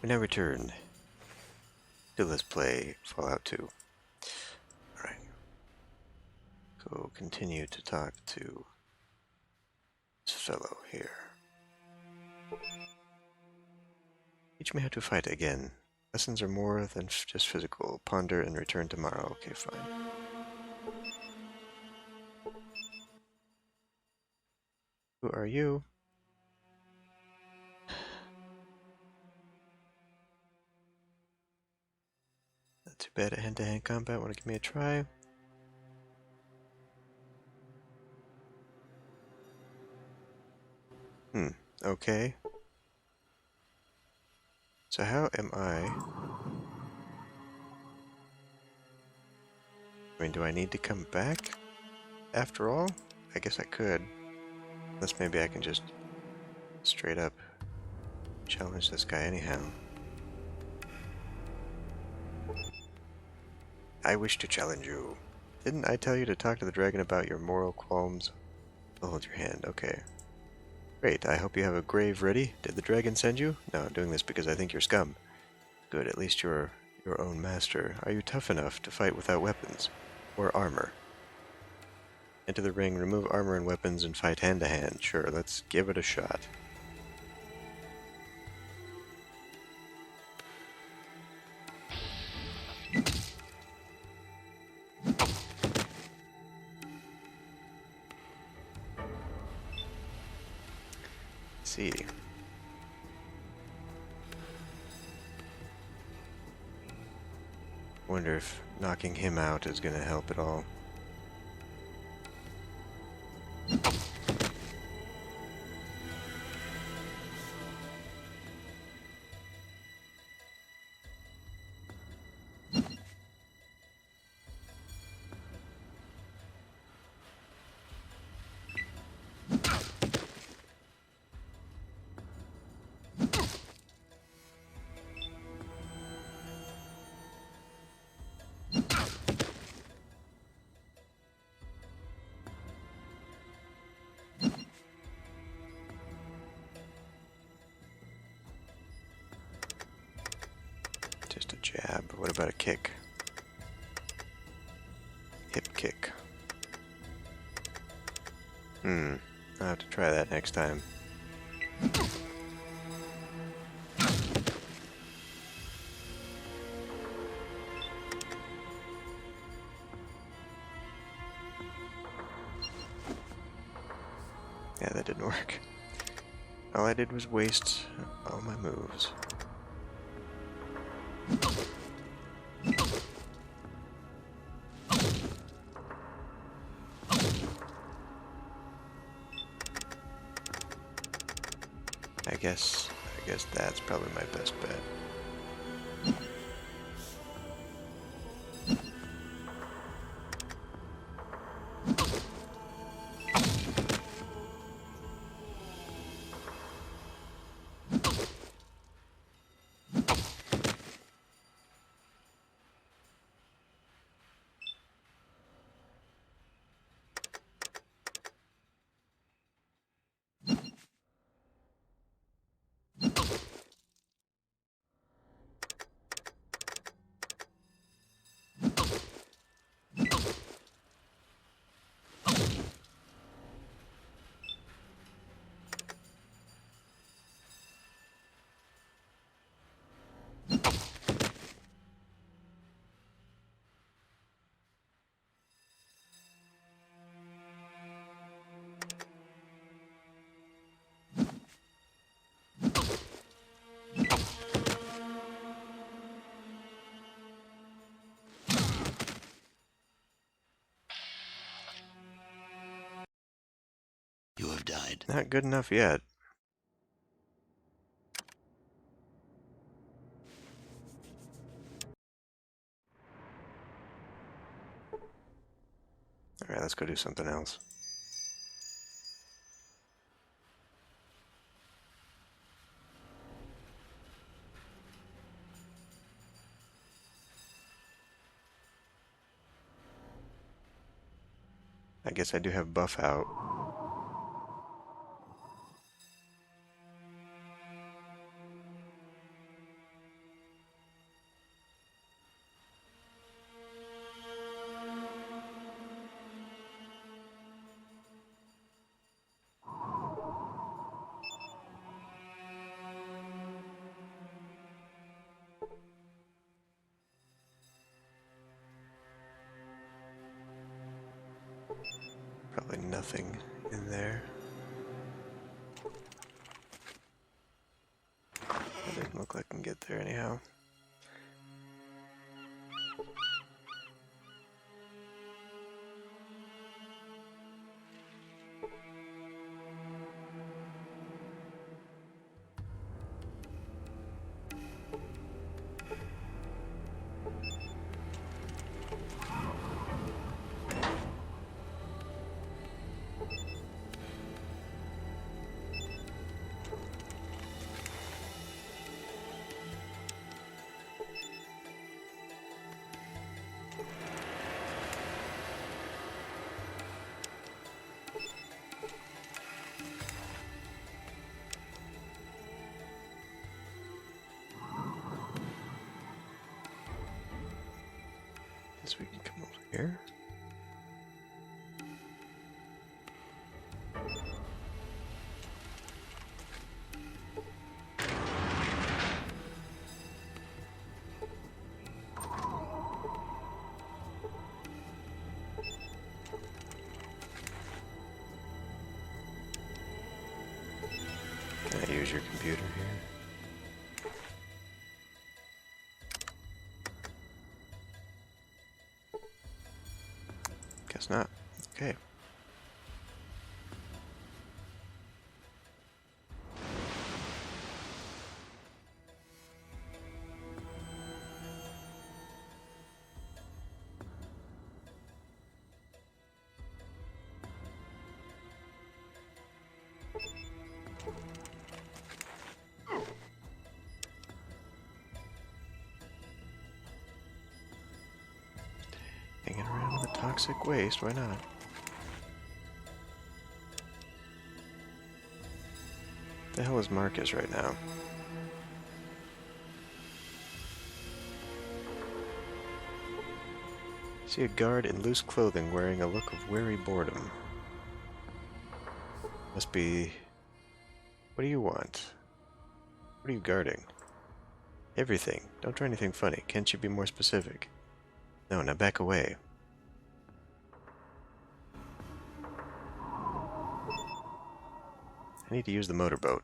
We now return to Let's Play Fallout 2. Alright. So continue to talk to this fellow here. Teach me how to fight again. Lessons are more than just physical. Ponder and return tomorrow. Okay, fine. Who are you? Not too bad at hand-to-hand combat. Want to give me a try? Okay. So how am I mean, do I need to come back after all? I guess I could. Unless maybe I can just straight up challenge this guy anyhow. I wish to challenge you. Didn't I tell you to talk to the dragon about your moral qualms? I'll hold your hand. Okay. Great, I hope you have a grave ready. Did the dragon send you? No, I'm doing this because I think you're scum. Good, at least you're your own master. Are you tough enough to fight without weapons? Or armor? Enter the ring, remove armor and weapons, and fight hand-to-hand. Sure, let's give it a shot. See. Wonder if knocking him out is gonna help at all. Just a jab. What about a kick? Hip kick. I'll have to try that next time. Yeah, that didn't work. All I did was waste all my moves. I guess that's probably my best bet. You have died. Not good enough yet. Alright, let's go do something else. I guess I do have buff out. Probably nothing in there. That doesn't look like I can get there anyhow. Guess we can come over here. Can I use your computer here? Guess not. Okay. Hanging around with the toxic waste, why not? The hell is Marcus right now? See a guard in loose clothing wearing a look of weary boredom. Must be... What do you want? What are you guarding? Everything. Don't try anything funny. Can't you be more specific? No, now back away. I need to use the motorboat.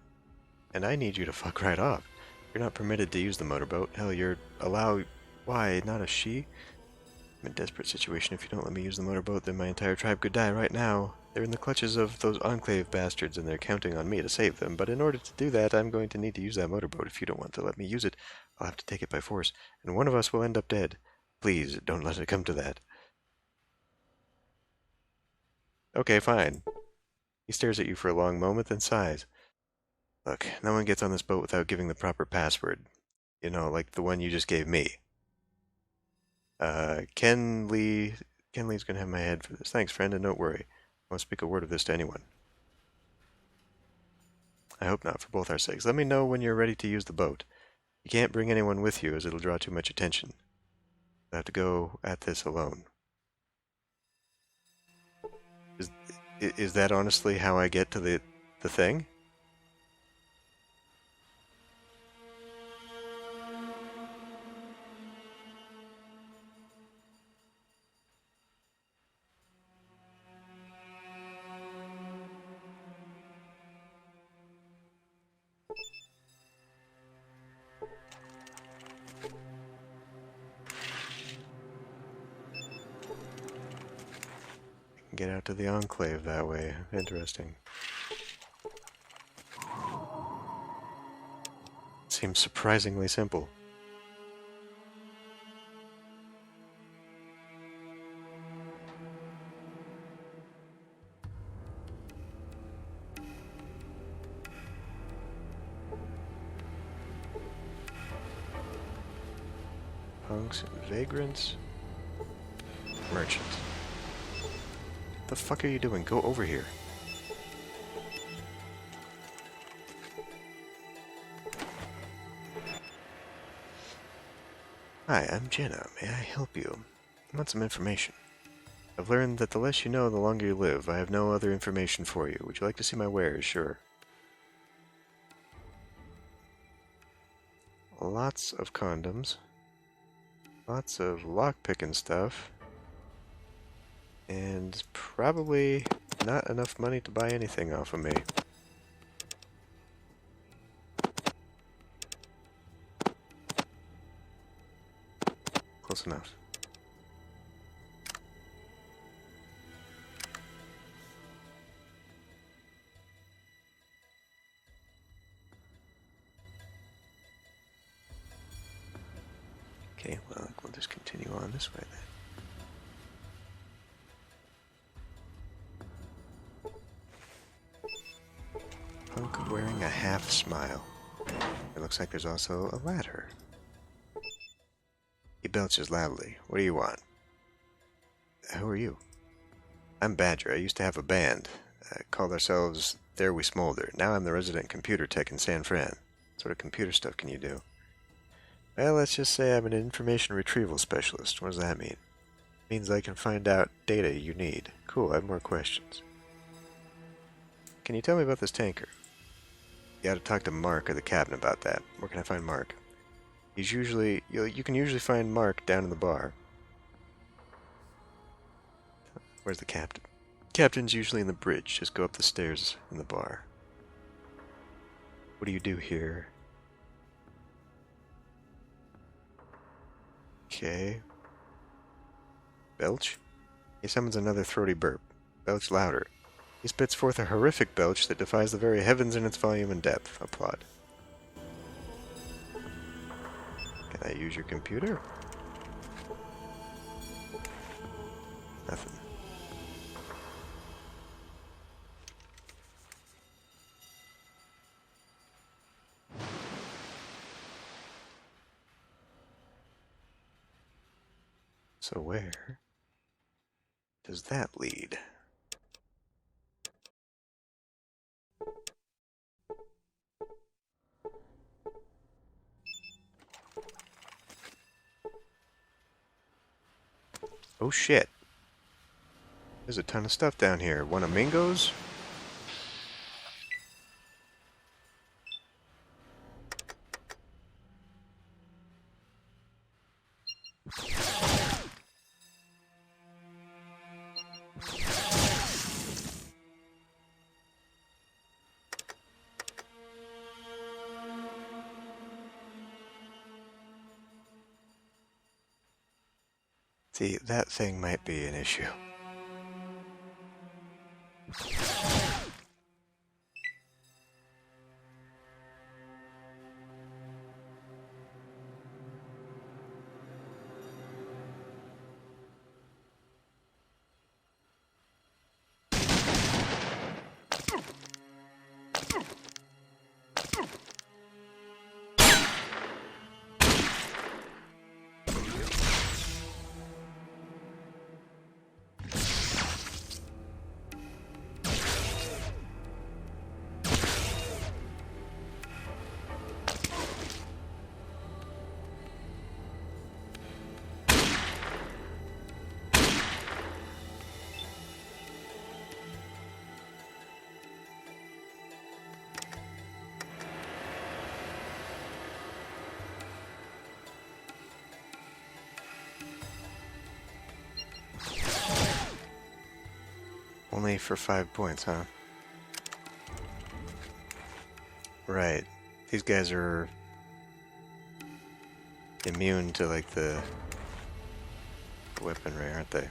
And I need you to fuck right off. You're not permitted to use the motorboat. Hell, you're allowed... Why, not a she? I'm in a desperate situation. If you don't let me use the motorboat, then my entire tribe could die right now. They're in the clutches of those Enclave bastards, and they're counting on me to save them. But in order to do that, I'm going to need to use that motorboat. If you don't want to let me use it, I'll have to take it by force, and one of us will end up dead. Please, don't let it come to that. Okay, fine. He stares at you for a long moment, then sighs. Look, no one gets on this boat without giving the proper password. You know, like the one you just gave me. Kenlee's gonna have my head for this. Thanks, friend, and don't worry. I won't speak a word of this to anyone. I hope not, for both our sakes. Let me know when you're ready to use the boat. You can't bring anyone with you, as it'll draw too much attention. You'll have to go at this alone. Is that honestly how I get to the thing? Get out to the Enclave that way. Interesting. Seems surprisingly simple. Punks and vagrants. Merchant. The fuck are you doing? Go over here. Hi, I'm Jenna. May I help you? I want some information. I've learned that the less you know, the longer you live. I have no other information for you. Would you like to see my wares? Sure. Lots of condoms. Lots of lockpicking stuff. And probably not enough money to buy anything off of me. Close enough. Okay, well, we'll just continue on this way then. Punk wearing a half smile. It looks like there's also a ladder. He belches loudly. What do you want? Who are you? I'm Badger. I used to have a band. Called ourselves There We Smolder. Now I'm the resident computer tech in San Fran. What sort of computer stuff can you do? Well, let's just say I'm an information retrieval specialist. What does that mean? It means I can find out data you need. Cool, I have more questions. Can you tell me about this tanker? You gotta talk to Mark or the captain about that. Where can I find Mark? He's usually... You can usually find Mark down in the bar. Where's the captain? Captain's usually in the bridge. Just go up the stairs in the bar. What do you do here? Okay. Belch? He summons another throaty burp. Belch louder. He spits forth a horrific belch that defies the very heavens in its volume and depth. Applaud. Can I use your computer? Nothing. So where does that lead? Oh shit. There's a ton of stuff down here. One of Mingo's? See, that thing might be an issue. Only for 5 points, huh? Right. These guys are immune to, like, the weaponry, aren't they?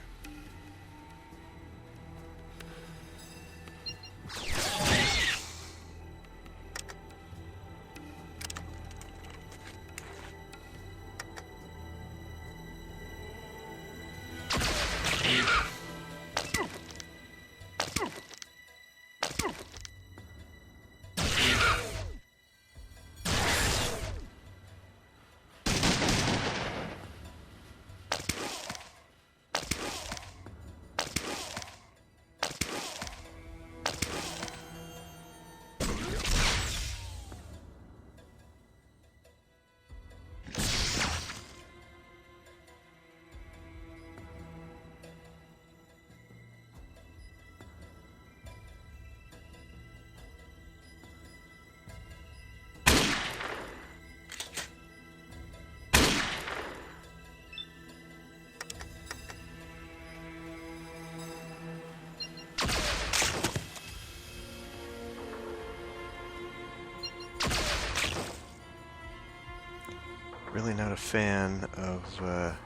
really not a fan of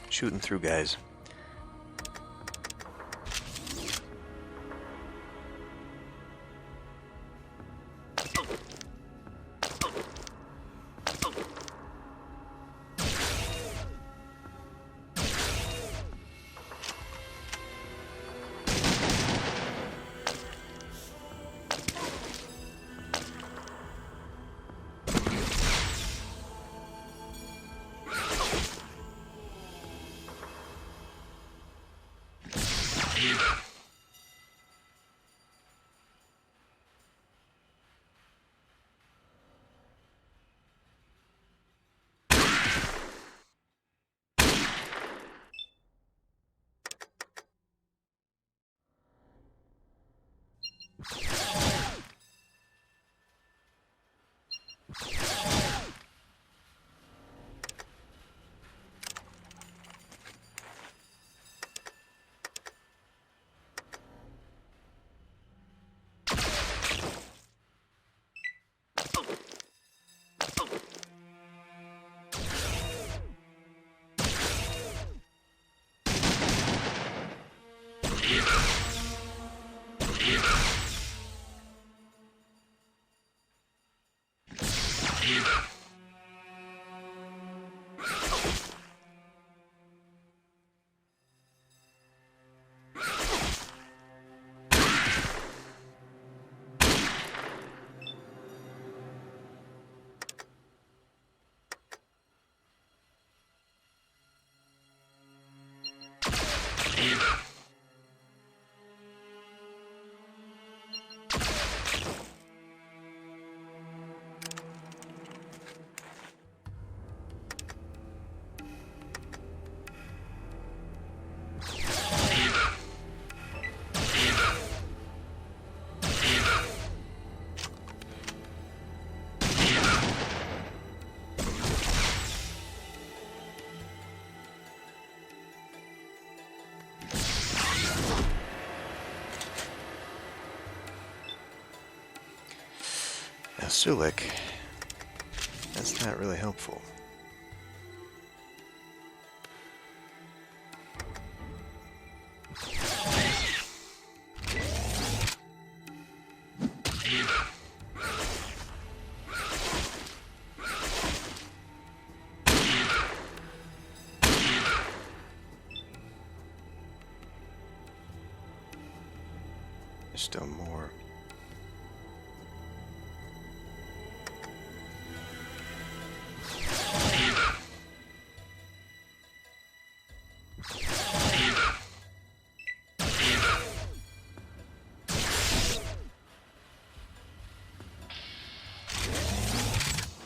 shooting through guys. Now, Sulik, that's not really helpful. There's still more.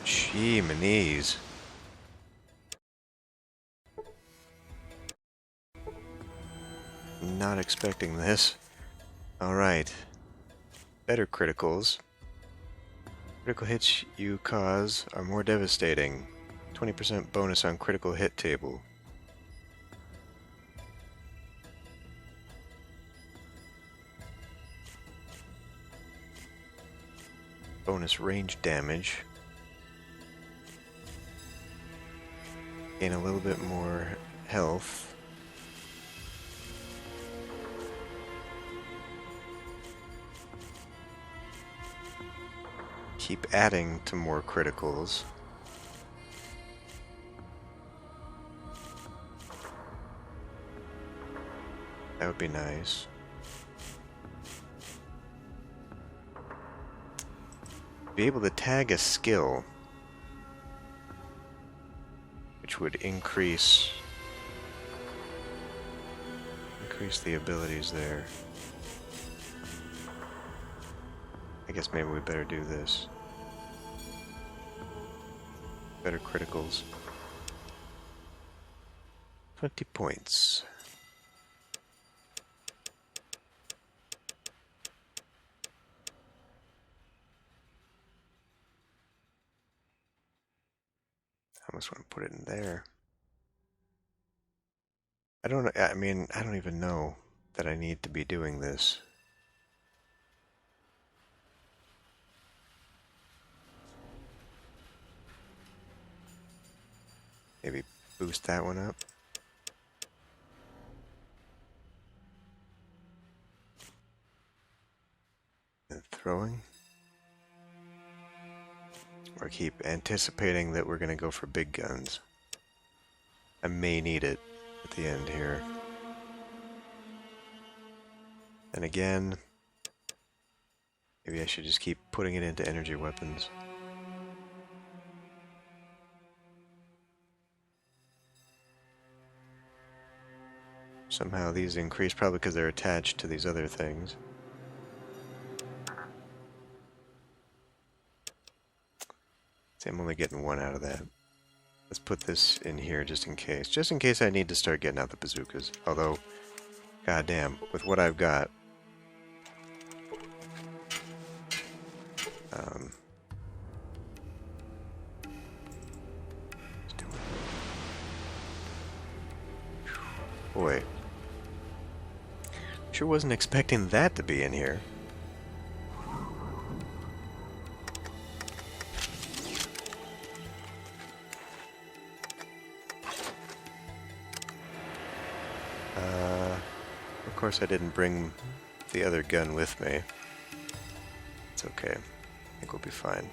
Gee, my knees. Not expecting this. Alright. Better criticals. Critical hits you cause are more devastating. 20% bonus on critical hit table. Bonus range damage. Gain a little bit more health. Keep adding to more criticals. That would be nice. Be able to tag a skill, which would increase the abilities there. I guess maybe we better do this. Better criticals. 20 points. I almost want to put it in there. I don't even know that I need to be doing this. Maybe boost that one up. And throwing. Or keep anticipating that we're going to go for big guns. I may need it at the end here. And again, maybe I should just keep putting it into energy weapons. Somehow these increase, probably because they're attached to these other things. See, I'm only getting one out of that. Let's put this in here just in case. Just in case I need to start getting out the bazookas. Although, goddamn, with what I've got. Boy. Sure wasn't expecting that to be in here. Of course I didn't bring the other gun with me. It's okay. I think we'll be fine.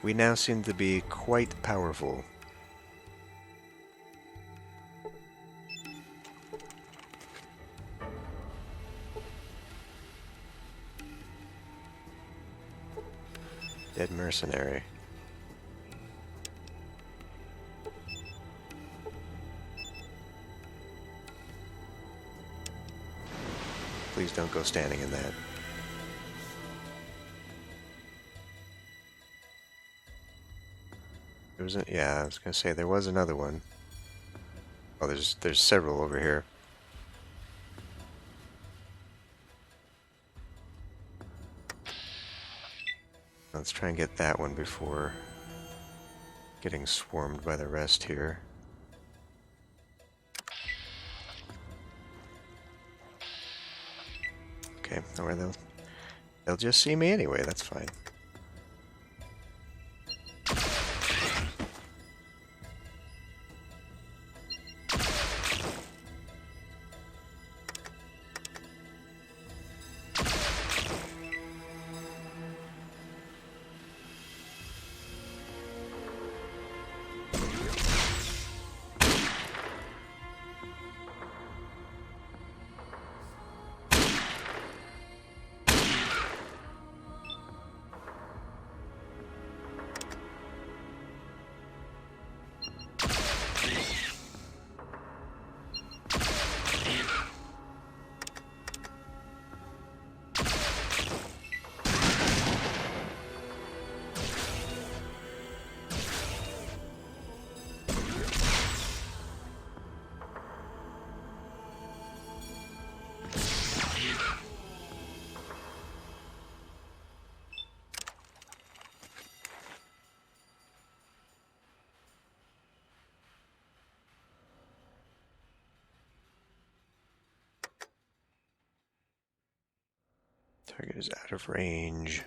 We now seem to be quite powerful. Dead mercenary. Please don't go standing in that. There was yeah, I was gonna say there was another one. Oh, there's several over here. Let's try and get that one before getting swarmed by the rest here. Okay, or they'll just see me anyway, that's fine. Target is out of range.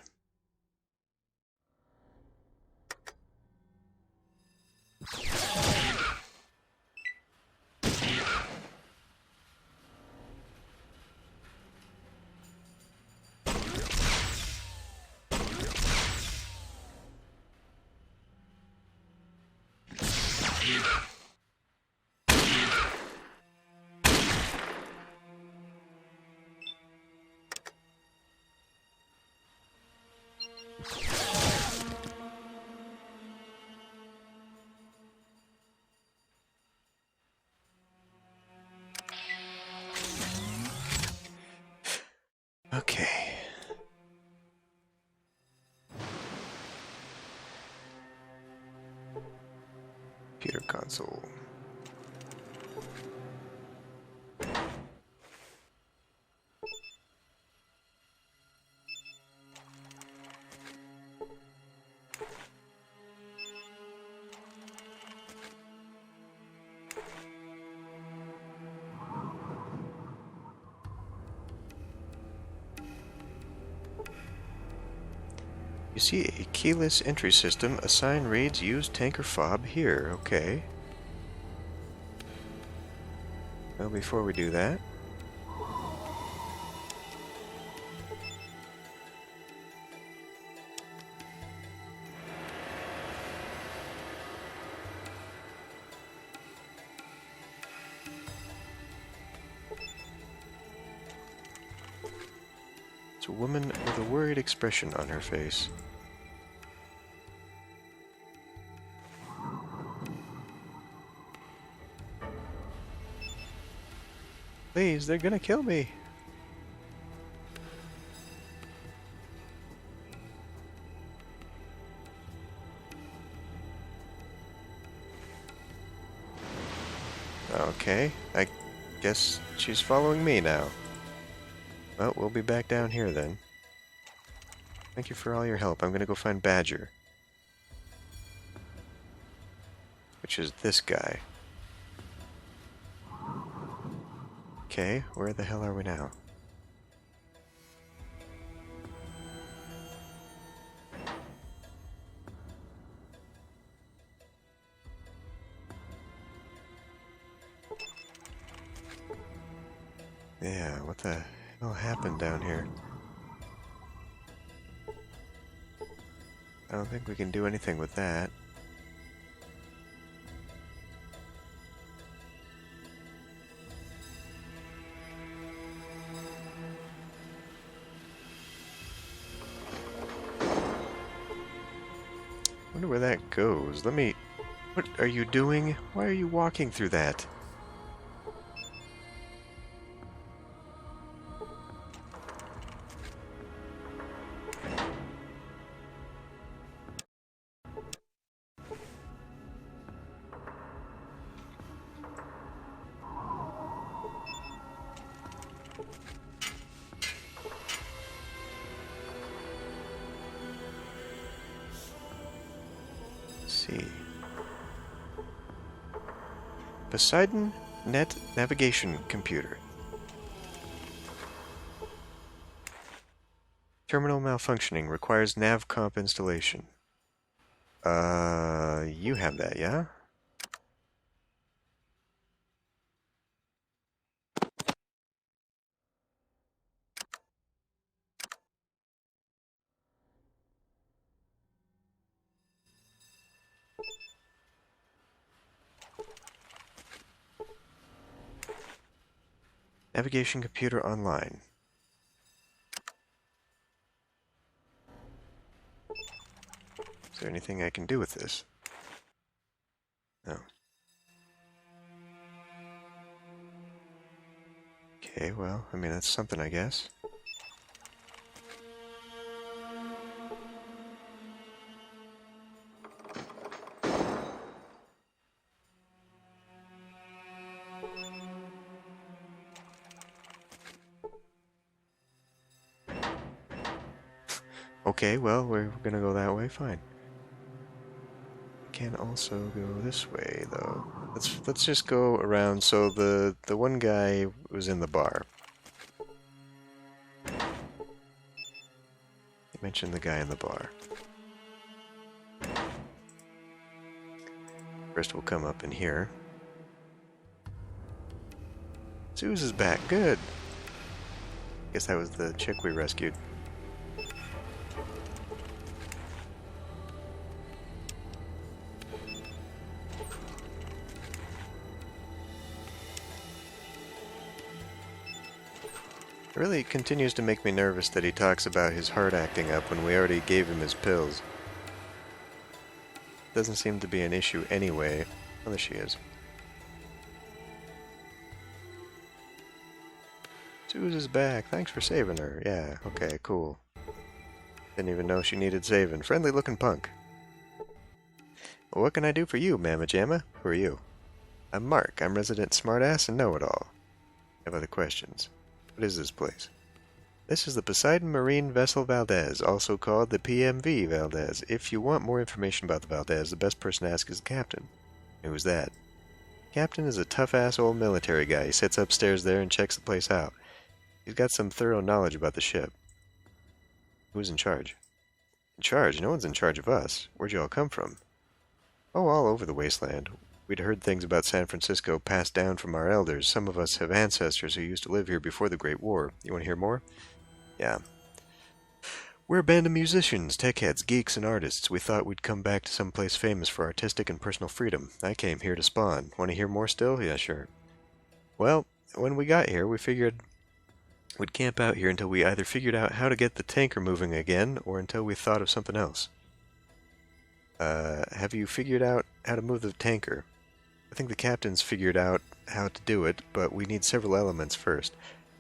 Okay. Computer console. You see a keyless entry system. A sign reads, use tanker fob here. Okay. Well, before we do that, it's a woman with a worried expression on her face. Please, they're gonna kill me. Okay, I guess she's following me now. Well, we'll be back down here then. Thank you for all your help. I'm gonna go find Badger. Which is this guy. Okay, where the hell are we now? Yeah, what the hell happened down here? I don't think we can do anything with that. Wonder where that goes. Let me... What are you doing? Why are you walking through that? See. Poseidon Net Navigation Computer. Terminal malfunctioning. Requires nav comp installation. You have that, yeah? Navigation computer online. Is there anything I can do with this? No. Okay, well, I mean, that's something, I guess. Okay, well, we're gonna go that way, fine. Can also go this way, though. Let's just go around. So the one guy was in the bar. You mentioned the guy in the bar. First we'll come up in here. Zeus is back. Good. Guess that was the chick we rescued. It really continues to make me nervous that he talks about his heart acting up when we already gave him his pills. Doesn't seem to be an issue anyway. Oh, there she is. Suze is back. Thanks for saving her. Yeah, okay, cool. Didn't even know she needed saving. Friendly looking punk. Well, what can I do for you, Mamma Jamma? Who are you? I'm Mark. I'm resident smartass and know-it-all. Have other questions? What is this place? This is the Poseidon Marine Vessel Valdez, also called the PMV Valdez. If you want more information about the Valdez, the best person to ask is the captain. Who's that? Captain is a tough-ass old military guy. He sits upstairs there and checks the place out. He's got some thorough knowledge about the ship. Who's in charge? In charge? No one's in charge of us. Where'd you all come from? Oh, all over the wasteland. We'd heard things about San Francisco passed down from our elders. Some of us have ancestors who used to live here before the Great War. You want to hear more? Yeah. We're a band of musicians, tech heads, geeks, and artists. We thought we'd come back to some place famous for artistic and personal freedom. I came here to spawn. Want to hear more still? Yeah, sure. Well, when we got here, we figured we'd camp out here until we either figured out how to get the tanker moving again, or until we thought of something else. Have you figured out how to move the tanker? I think the captain's figured out how to do it, but we need several elements first.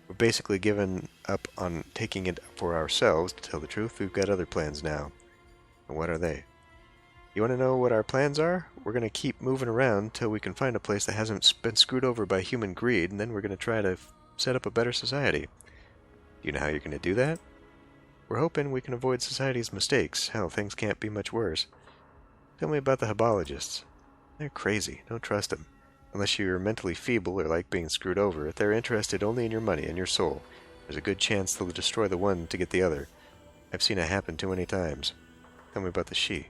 We've basically given up on taking it for ourselves, to tell the truth. We've got other plans now. And what are they? You want to know what our plans are? We're going to keep moving around till we can find a place that hasn't been screwed over by human greed, and then we're going to try to set up a better society. Do you know how you're going to do that? We're hoping we can avoid society's mistakes. Hell, things can't be much worse. Tell me about the Hybologists. They're crazy. Don't trust them. Unless you're mentally feeble or like being screwed over, they're interested only in your money and your soul. There's a good chance they'll destroy the one to get the other. I've seen it happen too many times. Tell me about the She.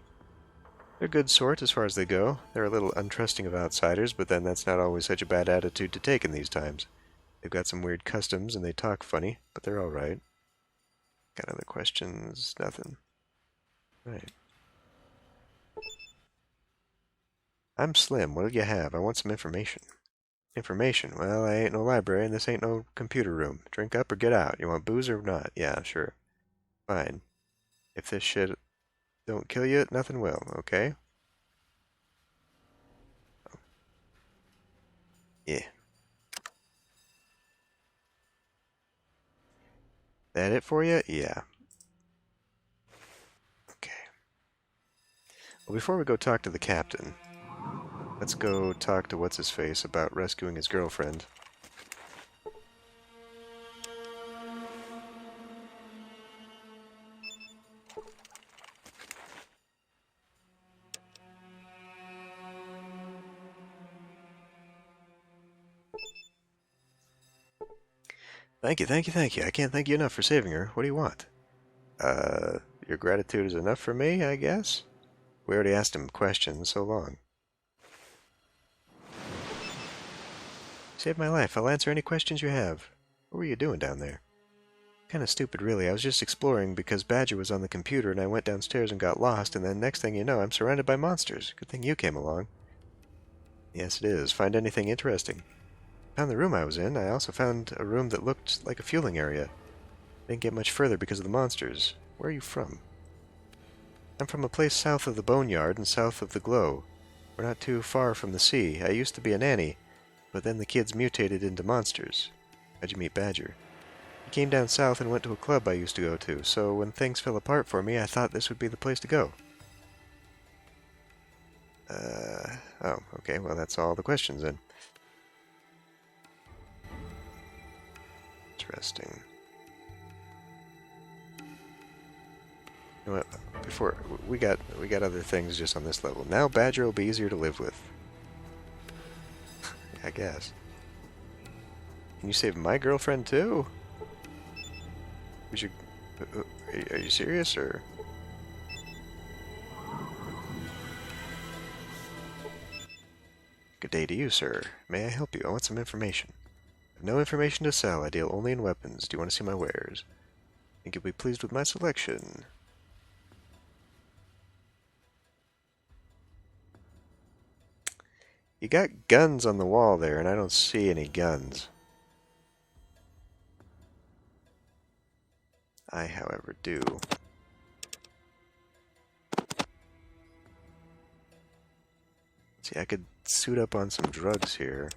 They're a good sort as far as they go. They're a little untrusting of outsiders, but then that's not always such a bad attitude to take in these times. They've got some weird customs and they talk funny, but they're alright. Got other questions? Nothing. Right. I'm Slim. What'll you have? I want some information. Information? Well, I ain't no library and this ain't no computer room. Drink up or get out. You want booze or not? Yeah, sure. Fine. If this shit don't kill you, nothing will, okay? Yeah. That it for you? Yeah. Okay. Well, before we go talk to the captain, let's go talk to What's-His-Face about rescuing his girlfriend. Thank you, thank you, thank you. I can't thank you enough for saving her. What do you want? Your gratitude is enough for me, I guess? We already asked him questions so long. Saved my life. I'll answer any questions you have. What were you doing down there? Kind of stupid, really. I was just exploring because Badger was on the computer and I went downstairs and got lost, and then next thing you know, I'm surrounded by monsters. Good thing you came along. Yes, it is. Find anything interesting? Found the room I was in. I also found a room that looked like a fueling area. Didn't get much further because of the monsters. Where are you from? I'm from a place south of the Boneyard and south of the Glow. We're not too far from the sea. I used to be a nanny, but then the kids mutated into monsters. How'd you meet Badger? He came down south and went to a club I used to go to, so when things fell apart for me, I thought this would be the place to go. Oh, okay, well that's all the questions then. Interesting. You know what? Before we got other things just on this level. Now Badger will be easier to live with. I guess. Can you save my girlfriend too? Who's your? Are you serious or? Good day to you, sir. May I help you? I want some information. I have no information to sell. I deal only in weapons. Do you want to see my wares? Think you'll be pleased with my selection. You got guns on the wall there, and I don't see any guns. I, however, do. See, I could suit up on some drugs here.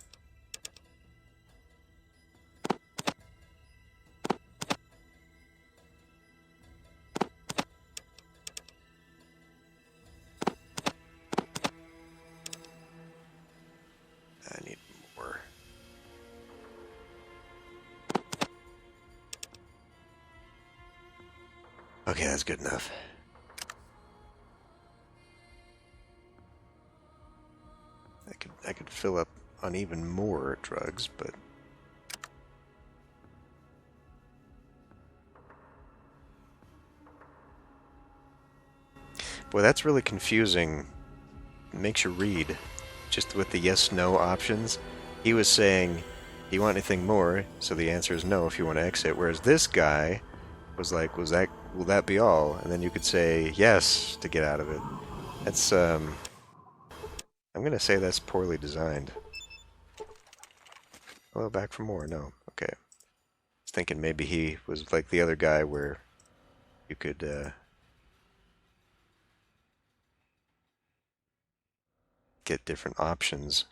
I need more. Okay, that's good enough. I could fill up on even more drugs, but Boy, that's really confusing. It makes you read. Just with the yes-no options. He was saying, do you want anything more? So the answer is no if you want to exit. Whereas this guy was like, will that be all? And then you could say yes to get out of it. That's, I'm going to say that's poorly designed. Hello, back for more. No. Okay. I was thinking maybe he was like the other guy where you could, get different options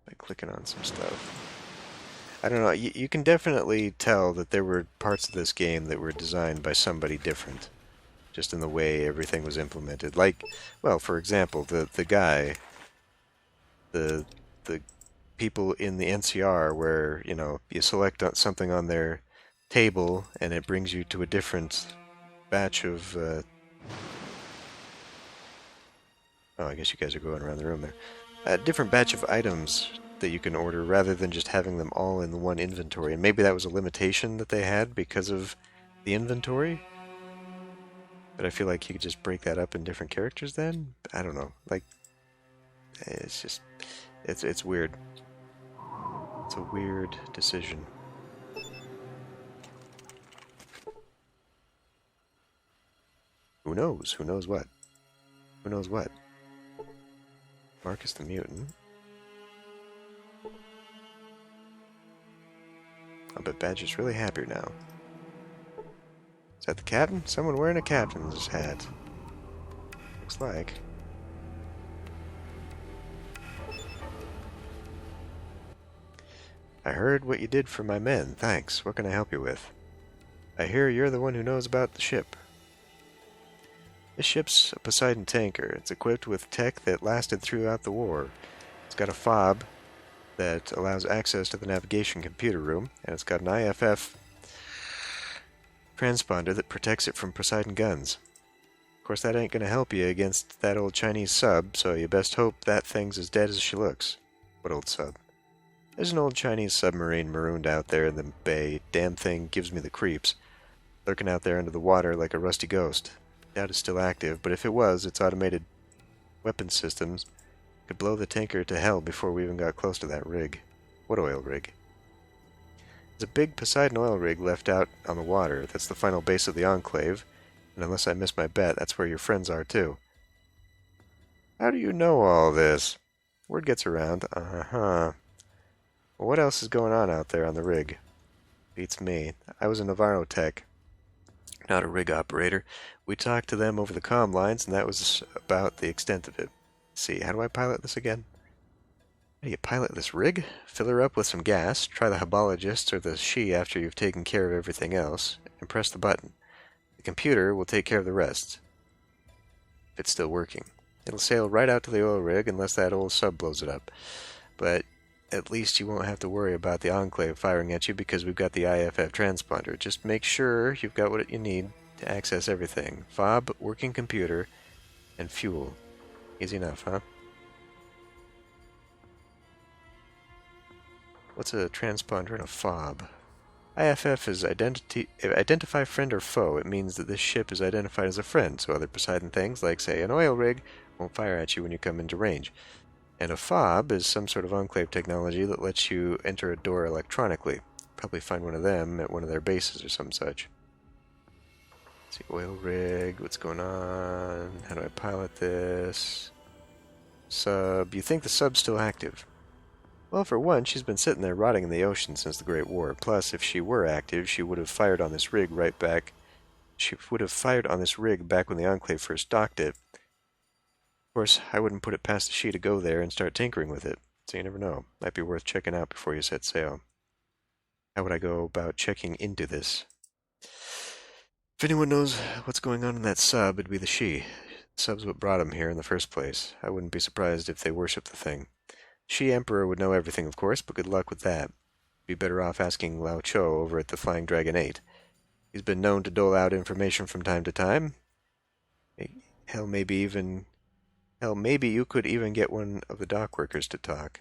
by clicking on some stuff. I don't know, you can definitely tell that there were parts of this game that were designed by somebody different, just in the way everything was implemented. Like, well, for example, the guy, the the people in the NCR where, you know, you select something on their table and it brings you to a different batch of, oh, I guess you guys are going around the room there. A different batch of items that you can order rather than just having them all in the one inventory. And maybe that was a limitation that they had because of the inventory. But I feel like you could just break that up in different characters then? I don't know. Like, it's just, it's weird. It's a weird decision. Who knows? Who knows what? Who knows what? Marcus the Mutant. I bet Badger's really happy now. Is that the captain? Someone wearing a captain's hat. Looks like. I heard what you did for my men. Thanks. What can I help you with? I hear you're the one who knows about the ship. This ship's a Poseidon tanker. It's equipped with tech that lasted throughout the war. It's got a fob that allows access to the navigation computer room, and it's got an IFF transponder that protects it from Poseidon guns. Of course, that ain't gonna help you against that old Chinese sub, so you best hope that thing's as dead as she looks. What old sub? There's an old Chinese submarine marooned out there in the bay. Damn thing gives me the creeps. Lurking out there under the water like a rusty ghost. Doubt it's still active, but if it was, its automated weapon systems could blow the tanker to hell before we even got close to that rig. What oil rig? There's a big Poseidon oil rig left out on the water. That's the final base of the Enclave, and unless I miss my bet, that's where your friends are too. How do you know all this? Word gets around. Uh-huh. Well, what else is going on out there on the rig? Beats me. I was a Navarro tech, not a rig operator. We talked to them over the comm lines, and that was about the extent of it. Let's see, how do I pilot this again? How do you pilot this rig? Fill her up with some gas, try the Hybologist or the She after you've taken care of everything else, and press the button. The computer will take care of the rest, if it's still working. It'll sail right out to the oil rig unless that old sub blows it up. But at least you won't have to worry about the Enclave firing at you because we've got the IFF transponder. Just make sure you've got what you need to access everything. Fob, working computer, and fuel. Easy enough, huh? What's a transponder and a fob? IFF is identify friend or foe. It means that this ship is identified as a friend, so other Poseidon things, like, say, an oil rig, won't fire at you when you come into range. And a fob is some sort of Enclave technology that lets you enter a door electronically. Probably find one of them at one of their bases or some such. Let's see, oil rig, what's going on? How do I pilot this? Sub, you think the sub's still active? Well, for one, she's been sitting there rotting in the ocean since the Great War. Plus, if she were active, she would have fired on this rig right back. She would have fired on this rig back when the Enclave first docked it. Of course, I wouldn't put it past the She to go there and start tinkering with it. So you never know. Might be worth checking out before you set sail. How would I go about checking into this? If anyone knows what's going on in that sub, it'd be the She. The sub's what brought him here in the first place. I wouldn't be surprised if they worship the thing. She Emperor would know everything, of course, but good luck with that. Be better off asking Lao Cho over at the Flying Dragon 8. He's been known to dole out information from time to time. Hell, maybe you could even get one of the dock workers to talk.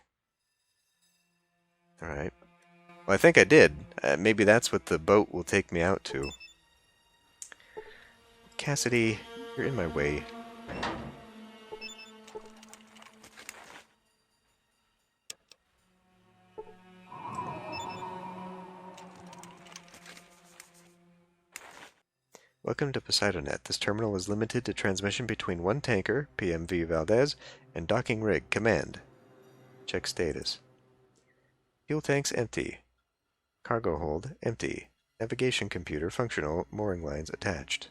Alright. Well, I think I did. Maybe that's what the boat will take me out to. Cassidy, you're in my way. Welcome to Poseidonet. This terminal is limited to transmission between one tanker, PMV Valdez, and docking rig, command. Check status. Fuel tanks empty. Cargo hold empty. Navigation computer functional. Mooring lines attached.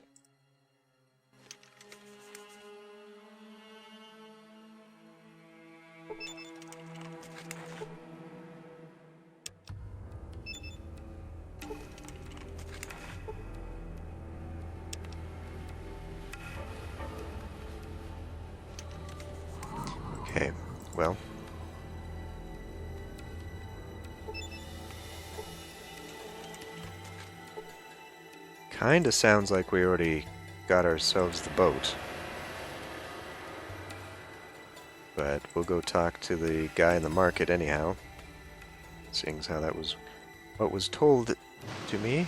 Okay, well. Kinda sounds like we already got ourselves the boat. But we'll go talk to the guy in the market anyhow. Seeing as how that was what was told to me.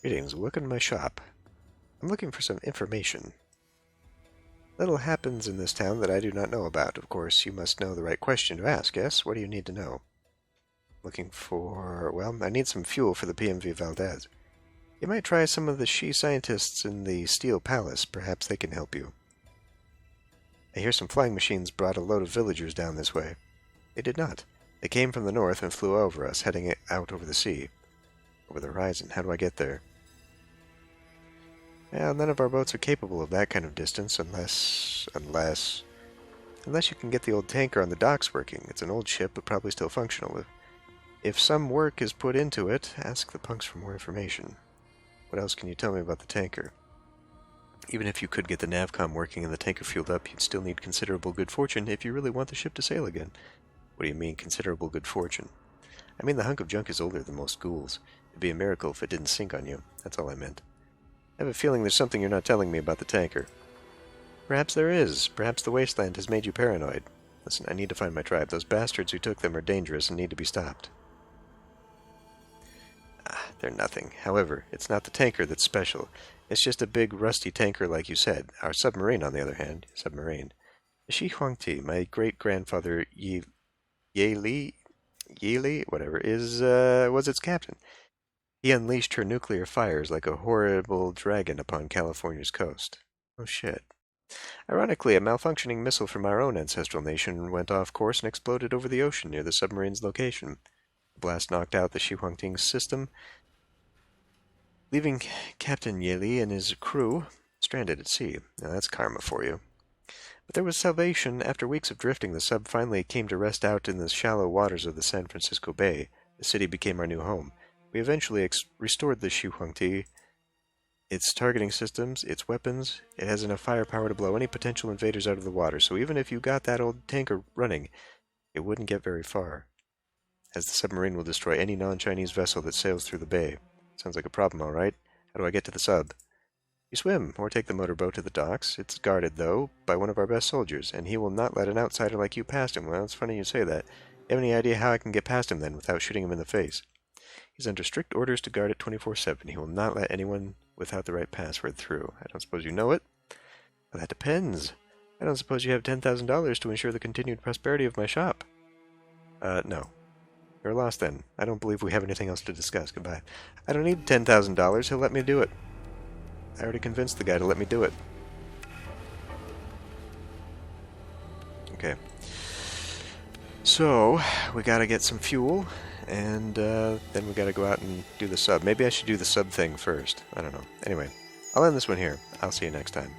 Greetings, welcome to my shop. I'm looking for some information. Little happens in this town that I do not know about. Of course, you must know the right question to ask, yes? What do you need to know? Looking for... well, I need some fuel for the PMV Valdez. You might try some of the Shi scientists in the Steel Palace. Perhaps they can help you. I hear some flying machines brought a load of villagers down this way. They did not. They came from the north and flew over us, heading out over the sea. Over the horizon. How do I get there? Well, none of our boats are capable of that kind of distance unless you can get the old tanker on the docks working. It's an old ship, but probably still functional. If some work is put into it, ask the punks for more information. What else can you tell me about the tanker? Even if you could get the navcom working and the tanker fueled up, you'd still need considerable good fortune if you really want the ship to sail again. What do you mean, considerable good fortune? I mean the hunk of junk is older than most ghouls. It'd be a miracle if it didn't sink on you. That's all I meant. I have a feeling there's something you're not telling me about the tanker. Perhaps there is. Perhaps the wasteland has made you paranoid. Listen, I need to find my tribe. Those bastards who took them are dangerous and need to be stopped. They're nothing. However, it's not the tanker that's special. It's just a big, rusty tanker like you said. Our submarine, on the other hand, submarine. The Shi Huangti, my great-grandfather Yili, whatever, was its captain. He unleashed her nuclear fires like a horrible dragon upon California's coast. Oh shit. Ironically, a malfunctioning missile from our own ancestral nation went off course and exploded over the ocean near the submarine's location. The blast knocked out the Shi Huangting's system, leaving Captain Yeli and his crew stranded at sea. Now that's karma for you. But there was salvation. After weeks of drifting, the sub finally came to rest out in the shallow waters of the San Francisco Bay. The city became our new home. We eventually restored the Shi Huangti, its targeting systems, its weapons. It has enough firepower to blow any potential invaders out of the water, so even if you got that old tanker running, it wouldn't get very far, as the submarine will destroy any non-Chinese vessel that sails through the bay. Sounds like a problem, all right. How do I get to the sub? You swim, or take the motorboat to the docks. It's guarded, though, by one of our best soldiers, and he will not let an outsider like you past him. Well, it's funny you say that. You have any idea how I can get past him, then, without shooting him in the face? He's under strict orders to guard it 24/7. He will not let anyone without the right password through. I don't suppose you know it? Well, that depends. I don't suppose you have $10,000 to ensure the continued prosperity of my shop. No. You're lost then. I don't believe we have anything else to discuss. Goodbye. I don't need $10,000. He'll let me do it. I already convinced the guy to let me do it. Okay. So, we gotta get some fuel. And then we gotta go out and do the sub. Maybe I should do the sub thing first. I don't know. Anyway, I'll end this one here. I'll see you next time.